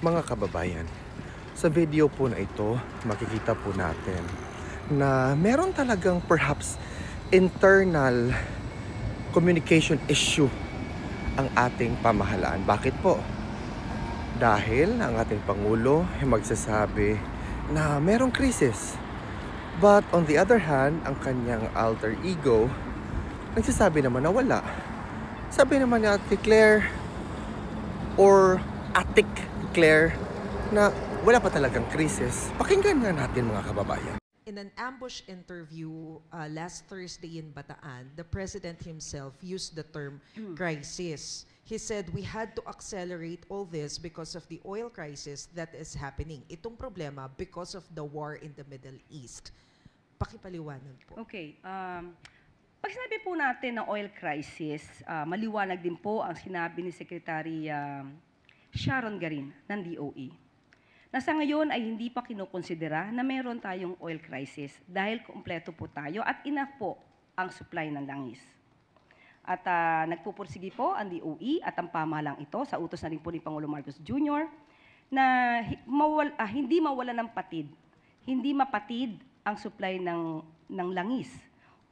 Mga kababayan, sa video po na ito, makikita po natin na meron talagang perhaps internal communication issue ang ating pamahalaan. Bakit po? Dahil ang ating Pangulo ay magsasabi na merong krisis. But on the other hand, ang kanyang alter ego nagsasabi naman na wala. Sabi naman ni Ate Claire or Atik Claire na wala pa talagang krisis. Pakinggan nga natin mga kababayan. In an ambush interview last Thursday in Bataan, the President himself used the term crisis. He said we had to accelerate all this because of the oil crisis that is happening. Itong problema because of the war in the Middle East. Pakipaliwanag po. Okay. Pag sinabi po natin na oil crisis, maliwanag din po ang sinabi ni Secretary Sharon Garin ng DOE. Na sa ngayon ay hindi pa kinukonsidera na meron tayong oil crisis dahil kumpleto po tayo at enough po ang supply ng langis. At nagpupursige po ang DOE at ang pamahalang ito sa utos na rin po ni Pangulo Marcos Jr. na hindi mawala ng patid, hindi mapatid ang supply ng langis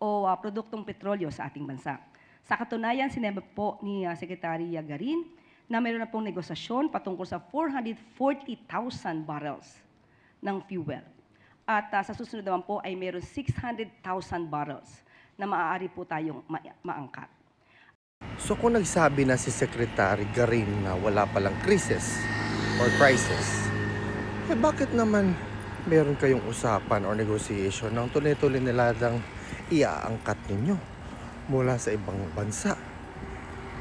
o produktong petrolyo sa ating bansa. Sa katunayan, sinabi po ni Secretary Garin na mayroon na pong negosasyon patungkol sa 440,000 barrels ng fuel. At sa susunod naman po ay mayroon 600,000 barrels na maaari po tayong maangkat. So kung nagsabi na si Secretary Garin na wala palang crisis, bakit naman meron kayong usapan or negotiation ng tuloy-tuloy niladang iaangkat ninyo mula sa ibang bansa?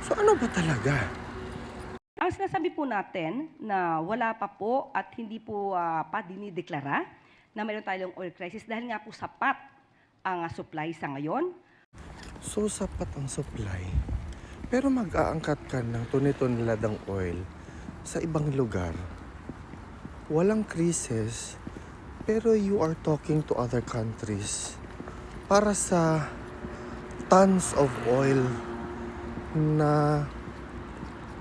So ano ba talaga? Ang sinasabi po natin na wala pa po at hindi po pa dinideklara na mayroon tayong oil crisis dahil nga po sapat ang supply sa ngayon. So sapat ang supply, pero mag-aangkat ka ng tuni-tuniladang oil sa ibang lugar. Walang krisis, pero you are talking to other countries para sa tons of oil na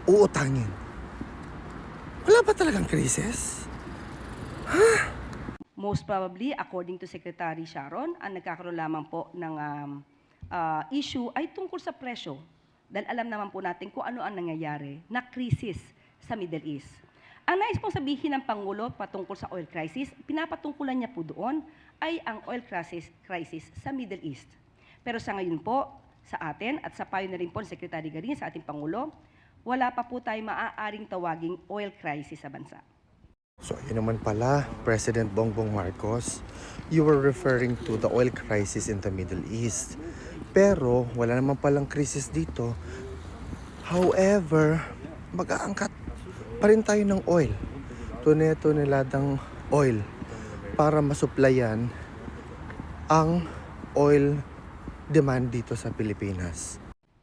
uutangin. Wala ba talagang krisis? Most probably, according to Secretary Sharon, ang nagkakaroon lamang po ng issue ay tungkol sa presyo. Dahil alam naman po natin kung ano ang nangyayari na krisis sa Middle East. Ang nais pong sabihin ng Pangulo patungkol sa oil crisis, pinapatungkulan niya po doon ay ang oil crisis sa Middle East. Pero sa ngayon po, sa atin at sa payo na rin po ni Secretary Garin sa ating Pangulo, wala pa po tayo maaaring tawaging oil crisis sa bansa. So yun naman pala, President Bongbong Marcos, you were referring to the oil crisis in the Middle East. Pero wala naman palang krisis dito. However, mag-aangkat pa rin tayo ng oil. Tune-tuniladang oil para masuplayan ang oil demand dito sa Pilipinas.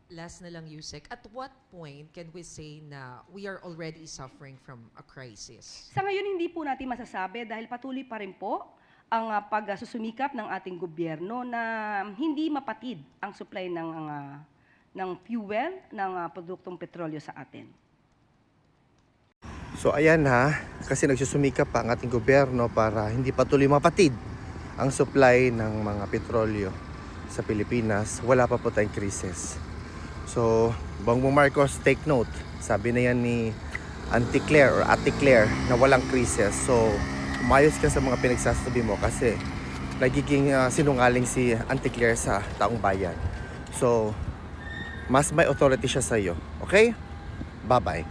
Last na lang, Yusek, at what point can we say na we are already suffering from a crisis? Sa ngayon, hindi po natin masasabi dahil patuloy pa rin po ang pagsusumikap ng ating gobyerno na hindi mapatid ang supply ng fuel, ng produktong petrolyo sa atin. So ayan kasi nagsusumikap pa ang ating gobyerno para hindi patuloy mapatid ang supply ng mga petrolyo sa Pilipinas. Wala pa po tayong krisis. So, Bongbong Marcos, take note. Sabi na yan ni Auntie Claire or Ate Claire na walang krisis. So, umayos ka sa mga pinagsasabi mo kasi nagiging sinungaling si Auntie Claire sa taong bayan. So, mas may authority siya sa iyo. Okay? Bye-bye.